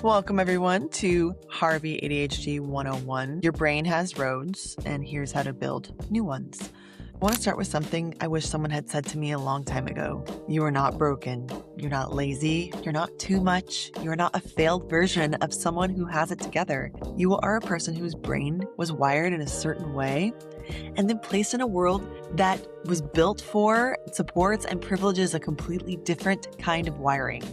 Welcome, everyone, to Harvey ADHD 101. Your brain has roads, and here's how to build new ones. I want to start with something I wish someone had said to me a long time ago. You are not broken. You're not lazy. You're not too much. You're not a failed version of someone who has it together. You are a person whose brain was wired in a certain way and then placed in a world that was built for, supports, and privileges a completely different kind of wiring.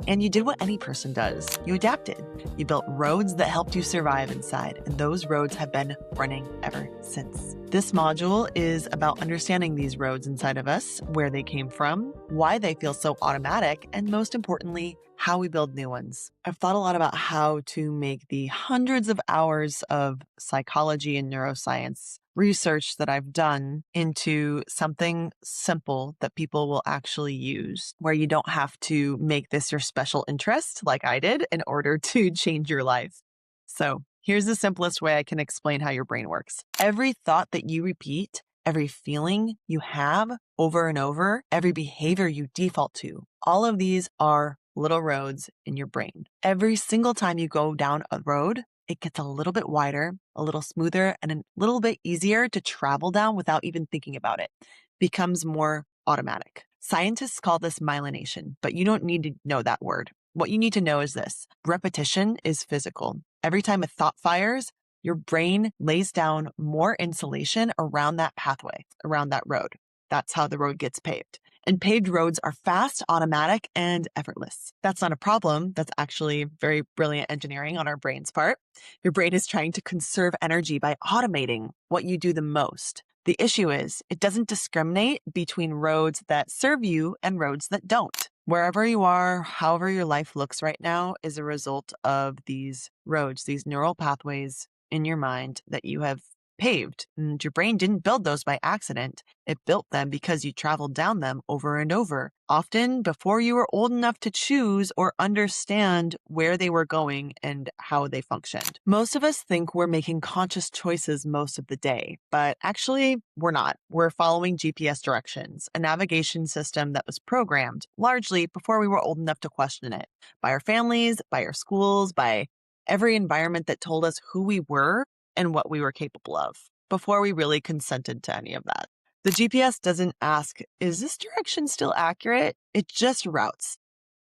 And you did what any person does. You adapted. You built roads that helped you survive inside, and those roads have been running ever since. This module is about understanding these roads inside of us, where they came from, why they feel so automatic, and most importantly, how we build new ones. I've thought a lot about how to make the hundreds of hours of psychology and neuroscience research that I've done into something simple that people will actually use, where you don't have to make this your special interest like I did in order to change your life. So here's the simplest way I can explain how your brain works. Every thought that you repeat, every feeling you have over and over, every behavior you default to, all of these are little roads in your brain. Every single time you go down a road, it gets a little bit wider, a little smoother, and a little bit easier to travel down without even thinking about it. Becomes more automatic. Scientists call this myelination, but you don't need to know that word. What you need to know is this: repetition is physical. Every time a thought fires, your brain lays down more insulation around that pathway, around that road. That's how the road gets paved. And paved roads are fast, automatic, and effortless. That's not a problem. That's actually very brilliant engineering on our brain's part. Your brain is trying to conserve energy by automating what you do the most. The issue is it doesn't discriminate between roads that serve you and roads that don't. Wherever you are, however your life looks right now is a result of these roads, these neural pathways in your mind that you have paved. And your brain didn't build those by accident. It built them because you traveled down them over and over, often before you were old enough to choose or understand where they were going and how they functioned. Most of us think we're making conscious choices most of the day, but actually we're not. We're following GPS directions, a navigation system that was programmed largely before we were old enough to question it, by our families, by our schools, by every environment that told us who we were and what we were capable of, before we really consented to any of that. The GPS doesn't ask, is this direction still accurate? It just routes.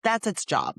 That's its job.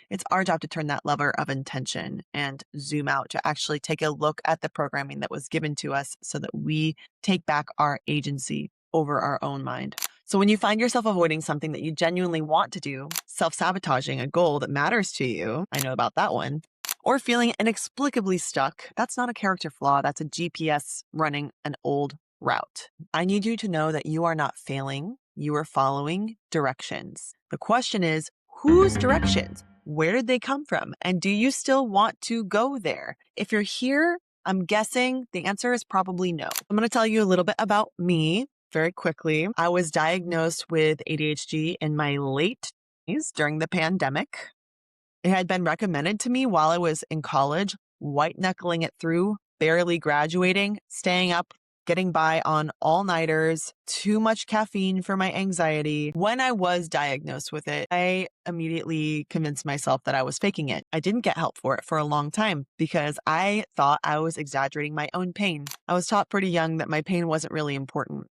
It's our job to turn that lever of intention and zoom out to actually take a look at the programming that was given to us so that we take back our agency over our own mind. So when you find yourself avoiding something that you genuinely want to do, self-sabotaging a goal that matters to you, I know about that one, or feeling inexplicably stuck, that's not a character flaw. That's a GPS running an old route. I need you to know that you are not failing. You are following directions. The question is, whose directions? Where did they come from? And do you still want to go there? If you're here, I'm guessing the answer is probably no. I'm going to tell you a little bit about me very quickly. I was diagnosed with ADHD in my late 20s during the pandemic. It had been recommended to me while I was in college, white knuckling it through, barely graduating, staying up, getting by on all-nighters, too much caffeine for my anxiety. When I was diagnosed with it, I immediately convinced myself that I was faking it. I didn't get help for it for a long time because I thought I was exaggerating my own pain. I was taught pretty young that my pain wasn't really important,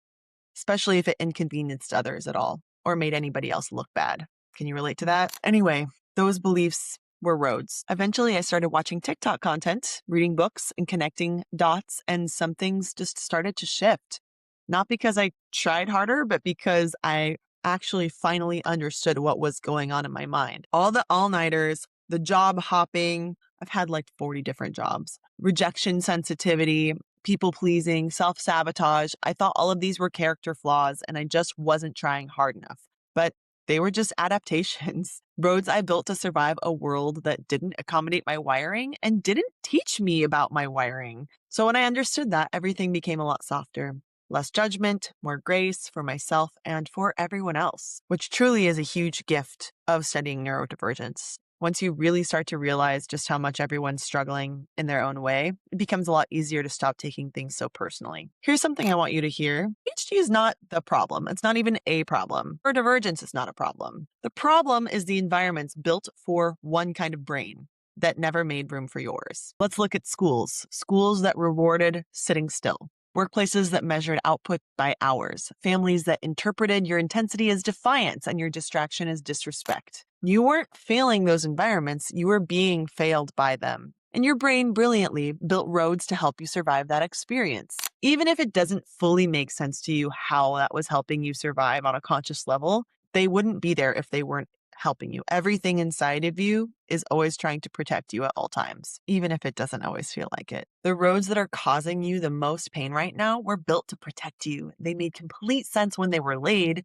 especially if it inconvenienced others at all or made anybody else look bad. Can you relate to that? Anyway, those beliefs were roads. Eventually, I started watching TikTok content, reading books, and connecting dots, and some things just started to shift. Not because I tried harder, but because I actually finally understood what was going on in my mind. All the all-nighters, the job hopping, I've had like 40 different jobs, rejection sensitivity, people-pleasing, self-sabotage. I thought all of these were character flaws, and I just wasn't trying hard enough. But they were just adaptations, roads I built to survive a world that didn't accommodate my wiring and didn't teach me about my wiring. So when I understood that, everything became a lot softer. Less judgment, more grace for myself and for everyone else, which truly is a huge gift of studying neurodivergence. Once you really start to realize just how much everyone's struggling in their own way, it becomes a lot easier to stop taking things so personally. Here's something I want you to hear. ADHD is not the problem. It's not even a problem. Neurodivergence is not a problem. The problem is the environments built for one kind of brain. that never made room for yours. Let's look at schools. Schools that rewarded sitting still. Workplaces that measured output by hours. Families that interpreted your intensity as defiance and your distraction as disrespect. You weren't failing those environments, you were being failed by them. And your brain brilliantly built roads to help you survive that experience. Even if it doesn't fully make sense to you how that was helping you survive on a conscious level, they wouldn't be there if they weren't helping you. Everything inside of you is always trying to protect you at all times, even if it doesn't always feel like it. The roads that are causing you the most pain right now were built to protect you. They made complete sense when they were laid,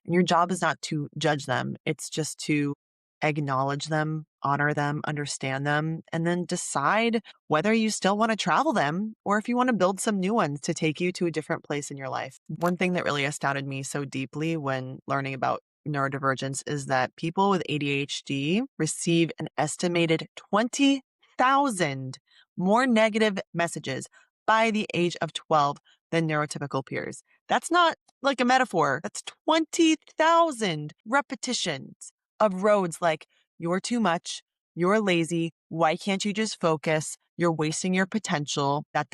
and your job is not to judge them. It's just to acknowledge them, honor them, understand them, and then decide whether you still want to travel them or if you want to build some new ones to take you to a different place in your life. One thing that really astounded me so deeply when learning about neurodivergence is that people with ADHD receive an estimated 20,000 more negative messages by the age of 12 than neurotypical peers. That's not like a metaphor. That's 20,000 repetitions of roads like, you're too much, you're lazy, why can't you just focus, you're wasting your potential, that.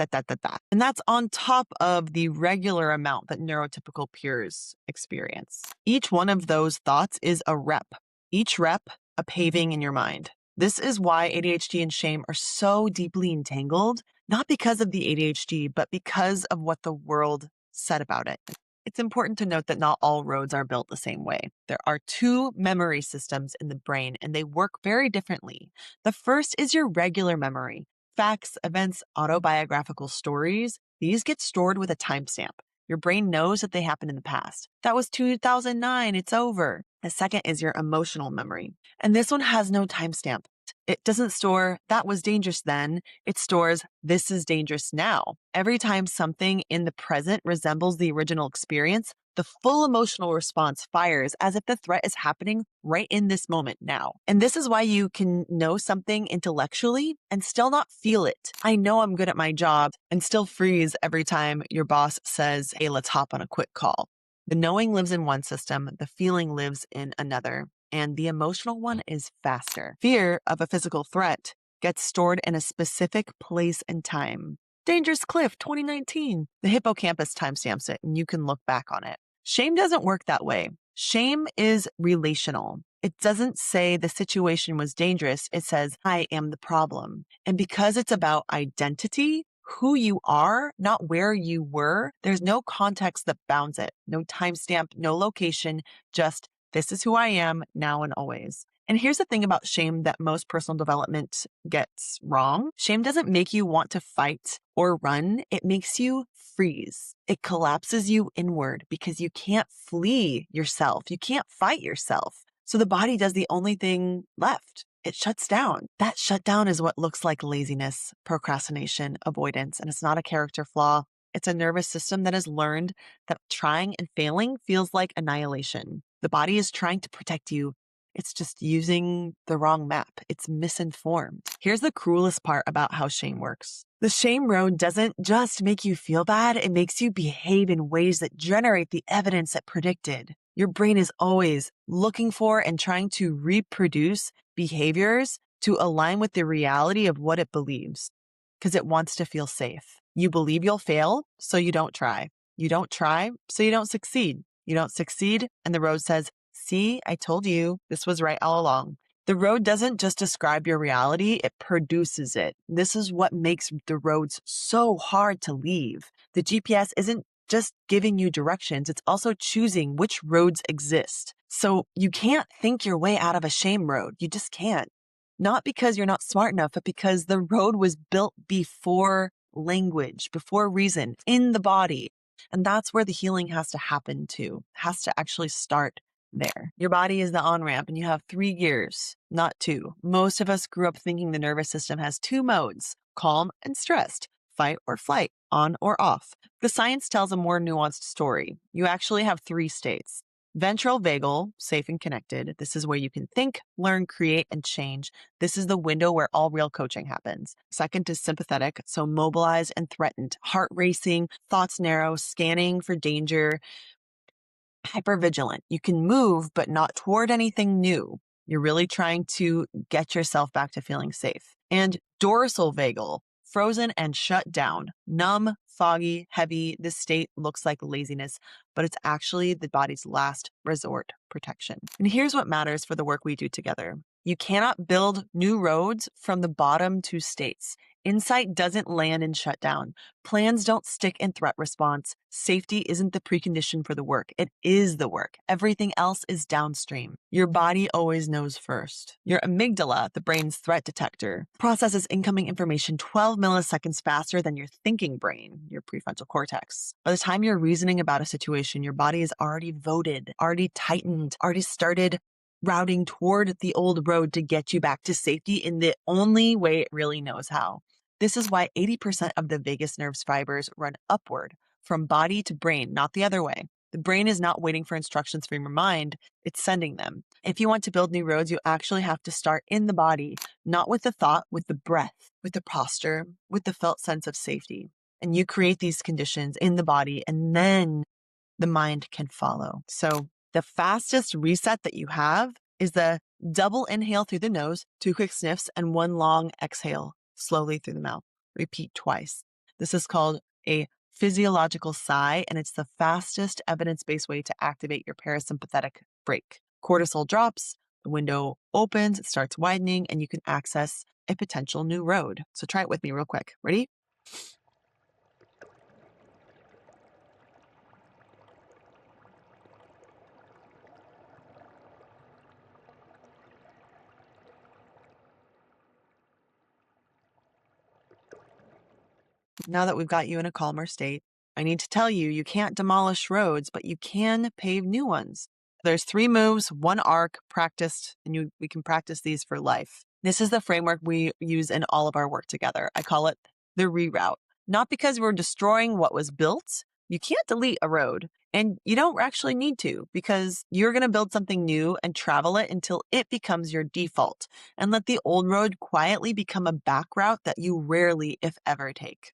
And that's on top of the regular amount that neurotypical peers experience. Each one of those thoughts is a rep. Each rep, a paving in your mind. This is why ADHD and shame are so deeply entangled, not because of the ADHD, but because of what the world said about it. It's important to note that not all roads are built the same way. There are two memory systems in the brain, and they work very differently. The first is your regular memory. Facts, events, autobiographical stories, these get stored with a timestamp. Your brain knows that they happened in the past. That was 2009, it's over. The second is your emotional memory. And this one has no timestamp. It doesn't store, that was dangerous then. It stores, this is dangerous now. Every time something in the present resembles the original experience, the full emotional response fires as if the threat is happening right in this moment now. And this is why you can know something intellectually and still not feel it. I know I'm good at my job and still freeze every time your boss says, hey, let's hop on a quick call. The knowing lives in one system, the feeling lives in another. And the emotional one is faster. Fear of a physical threat gets stored in a specific place and time. Dangerous Cliff, 2019. The hippocampus timestamps it, and you can look back on it. Shame doesn't work that way. Shame is relational. It doesn't say the situation was dangerous. It says, I am the problem. And because it's about identity, who you are, not where you were, there's no context that bounds it. No timestamp, no location, just this is who I am now and always. And here's the thing about shame that most personal development gets wrong. Shame doesn't make you want to fight or run. It makes you freeze. It collapses you inward because you can't flee yourself. You can't fight yourself. So the body does the only thing left. It shuts down. That shutdown is what looks like laziness, procrastination, avoidance, and it's not a character flaw. It's a nervous system that has learned that trying and failing feels like annihilation. The body is trying to protect you. It's just using the wrong map. It's misinformed. Here's the cruelest part about how shame works. The shame road doesn't just make you feel bad. It makes you behave in ways that generate the evidence it predicted. Your brain is always looking for and trying to reproduce behaviors to align with the reality of what it believes because it wants to feel safe. You believe you'll fail, so you don't try. You don't try, so you don't succeed. You don't succeed, and the road says, see, I told you this was right all along. The road doesn't just describe your reality, it produces it. This is what makes the roads so hard to leave. The GPS isn't just giving you directions, it's also choosing which roads exist. So you can't think your way out of a shame road. You just can't. Not because you're not smart enough, but because the road was built before language, before reason, in the body. And that's where the healing has to happen too. It has to actually start there. Your body is the on-ramp and you have 3 gears, not 2. Most of us grew up thinking the nervous system has 2 modes, calm and stressed, fight or flight, on or off. The science tells a more nuanced story. You actually have 3 states. Ventral vagal, safe and connected. This is where you can think, learn, create, and change. This is the window where all real coaching happens. Second is sympathetic, so mobilized and threatened, heart racing, thoughts narrow, scanning for danger, hypervigilant. You can move, but not toward anything new. You're really trying to get yourself back to feeling safe. And dorsal vagal, frozen and shut down, numb, foggy, heavy. This state looks like laziness, but it's actually the body's last resort protection. And here's what matters for the work we do together. You cannot build new roads from the bottom two states. Insight doesn't land in shutdown. Plans don't stick in threat response. Safety isn't the precondition for the work. It is the work. Everything else is downstream. Your body always knows first. Your amygdala, the brain's threat detector, processes incoming information 12 milliseconds faster than your thinking brain, your prefrontal cortex. By the time you're reasoning about a situation, your body is already voted, already tightened, already started routing toward the old road to get you back to safety in the only way it really knows how. This is why 80% of the vagus nerve's fibers run upward from body to brain, not the other way. The brain is not waiting for instructions from your mind, it's sending them. If you want to build new roads, you actually have to start in the body, not with the thought, with the breath, with the posture, with the felt sense of safety. And you create these conditions in the body, and then the mind can follow. So the fastest reset that you have is the double inhale through the nose, 2 quick sniffs, and 1 long exhale slowly through the mouth. Repeat twice. This is called a physiological sigh, and it's the fastest evidence-based way to activate your parasympathetic brake. Cortisol drops, the window opens, it starts widening, and you can access a potential new road. So try it with me real quick. Ready? Now that we've got you in a calmer state, I need to tell you, you can't demolish roads, but you can pave new ones. There's 3 moves, 1 arc, practiced, and we can practice these for life. This is the framework we use in all of our work together. I call it the reroute. Not because we're destroying what was built. You can't delete a road, and you don't actually need to, because you're going to build something new and travel it until it becomes your default, and let the old road quietly become a back route that you rarely, if ever, take.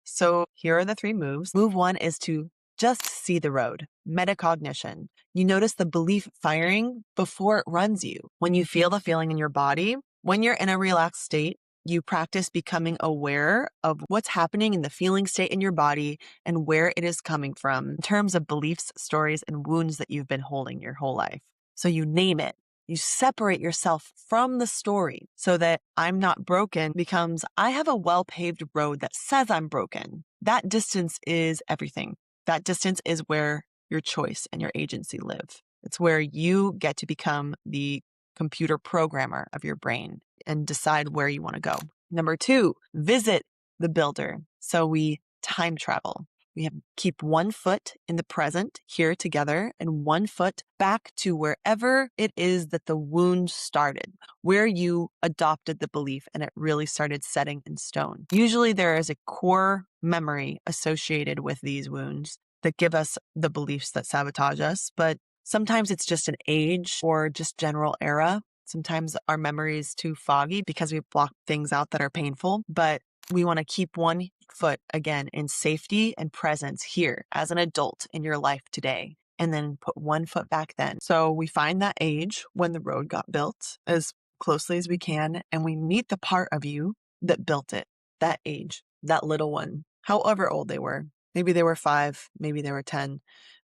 So here are the 3 moves. Move 1 is to just see the road, metacognition. You notice the belief firing before it runs you. When you feel the feeling in your body, when you're in a relaxed state, you practice becoming aware of what's happening in the feeling state in your body and where it is coming from in terms of beliefs, stories, and wounds that you've been holding your whole life. So you name it. You separate yourself from the story so that I'm not broken becomes I have a well-paved road that says I'm broken. That distance is everything. That distance is where your choice and your agency live. It's where you get to become the computer programmer of your brain and decide where you want to go. Number 2, visit the builder. So we time travel. We keep 1 foot in the present here together and 1 foot back to wherever it is that the wound started, where you adopted the belief and it really started setting in stone. Usually there is a core memory associated with these wounds that give us the beliefs that sabotage us, but sometimes it's just an age or just general era. Sometimes our memory is too foggy because we've blocked things out that are painful, but we want to keep 1 foot again in safety and presence here as an adult in your life today, and then put 1 foot back then. So we find that age when the road got built as closely as we can, and we meet the part of you that built it, that age, that little one, however old they were. Maybe they were 5, maybe they were 10,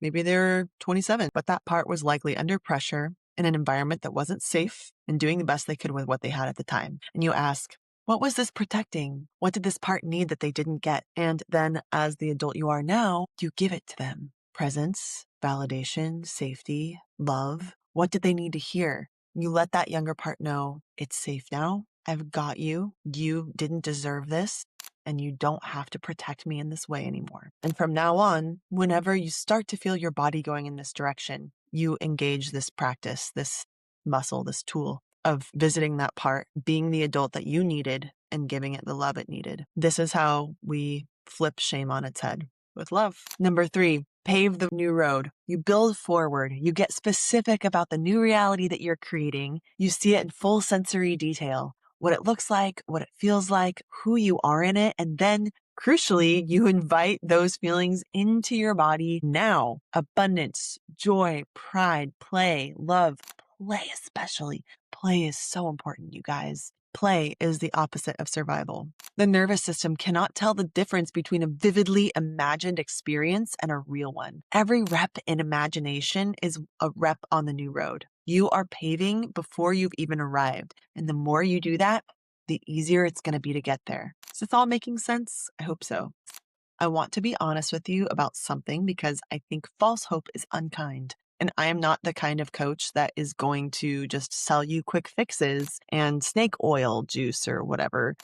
maybe they were 27, but that part was likely under pressure in an environment that wasn't safe and doing the best they could with what they had at the time. And you ask, what was this protecting? What did this part need that they didn't get? And then as the adult you are now, you give it to them. Presence, validation, safety, love. What did they need to hear? You let that younger part know it's safe now. I've got you. You didn't deserve this. And you don't have to protect me in this way anymore. And from now on, whenever you start to feel your body going in this direction, you engage this practice, this muscle, this tool of visiting that part, being the adult that you needed and giving it the love it needed. This is how we flip shame on its head with love. Number 3, pave the new road. You build forward. You get specific about the new reality that you're creating. You see it in full sensory detail, what it looks like, what it feels like, who you are in it. And then crucially, you invite those feelings into your body now. Abundance, joy, pride, play, love, play especially. Play is so important, you guys. Play is the opposite of survival. The nervous system cannot tell the difference between a vividly imagined experience and a real one. Every rep in imagination is a rep on the new road. You are paving before you've even arrived. And the more you do that, the easier it's going to be to get there. Is this all making sense? I hope so. I want to be honest with you about something because I think false hope is unkind. And I am not the kind of coach that is going to just sell you quick fixes and snake oil juice or whatever.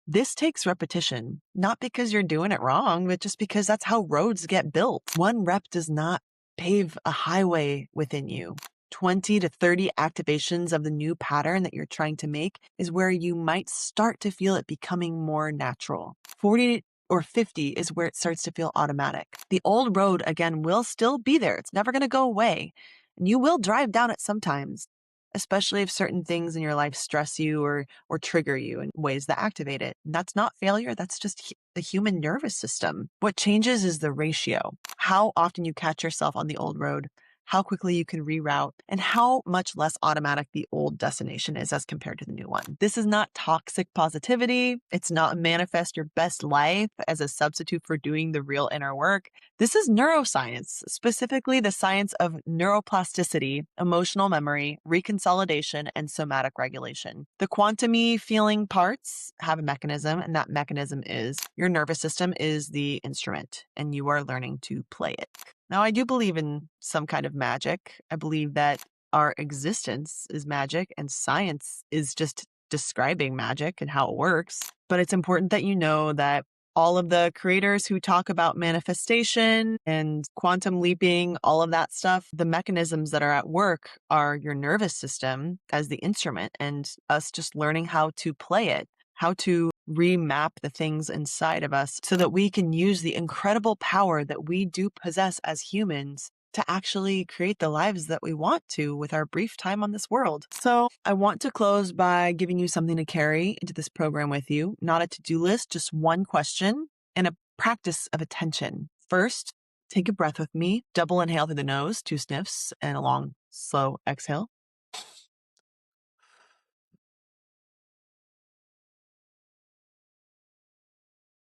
This takes repetition, not because you're doing it wrong, but just because that's how roads get built. One rep does not pave a highway within you. 20 to 30 activations of the new pattern that you're trying to make is where you might start to feel it becoming more natural. 40 or 50 is where it starts to feel automatic. The old road, again, will still be there. It's never going to go away. And you will drive down it sometimes, especially if certain things in your life stress you or trigger you in ways that activate it. And that's not failure. That's just the human nervous system. What changes is the ratio. How often you catch yourself on the old road, how quickly you can reroute, and how much less automatic the old destination is as compared to the new one. This is not toxic positivity. It's not manifest your best life as a substitute for doing the real inner work. This is neuroscience, specifically the science of neuroplasticity, emotional memory, reconsolidation, and somatic regulation. The quantum-y feeling parts have a mechanism, and that mechanism is your nervous system is the instrument, and you are learning to play it. Now, I do believe in some kind of magic. I believe that our existence is magic and science is just describing magic and how it works. But it's important that you know that all of the creators who talk about manifestation and quantum leaping, all of that stuff, the mechanisms that are at work are your nervous system as the instrument and us just learning how to play it, how to remap the things inside of us so that we can use the incredible power that we do possess as humans to actually create the lives that we want to with our brief time on this world. So I want to close by giving you something to carry into this program with you, not a to-do list, just one question and a practice of attention. First, take a breath with me, double inhale through the nose, 2 sniffs, and a long, slow exhale.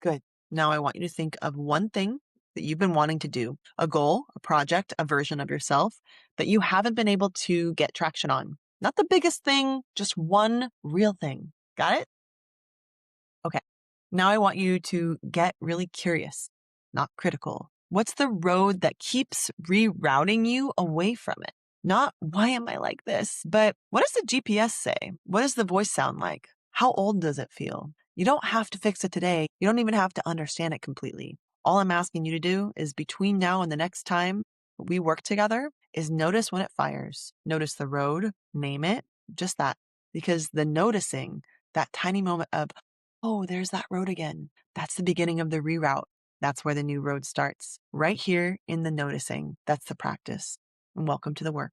Good. Now I want you to think of one thing that you've been wanting to do, a goal, a project, a version of yourself that you haven't been able to get traction on. Not the biggest thing, just one real thing. Got it? Okay. Now I want you to get really curious, not critical. What's the road that keeps rerouting you away from it? Not why am I like this, but what does the GPS say? What does the voice sound like? How old does it feel? You don't have to fix it today. You don't even have to understand it completely. All I'm asking you to do is between now and the next time we work together is notice when it fires. Notice the road, name it, just that. Because the noticing, that tiny moment of, oh, there's that road again. That's the beginning of the reroute. That's where the new road starts. Right here in the noticing. That's the practice. And welcome to the work.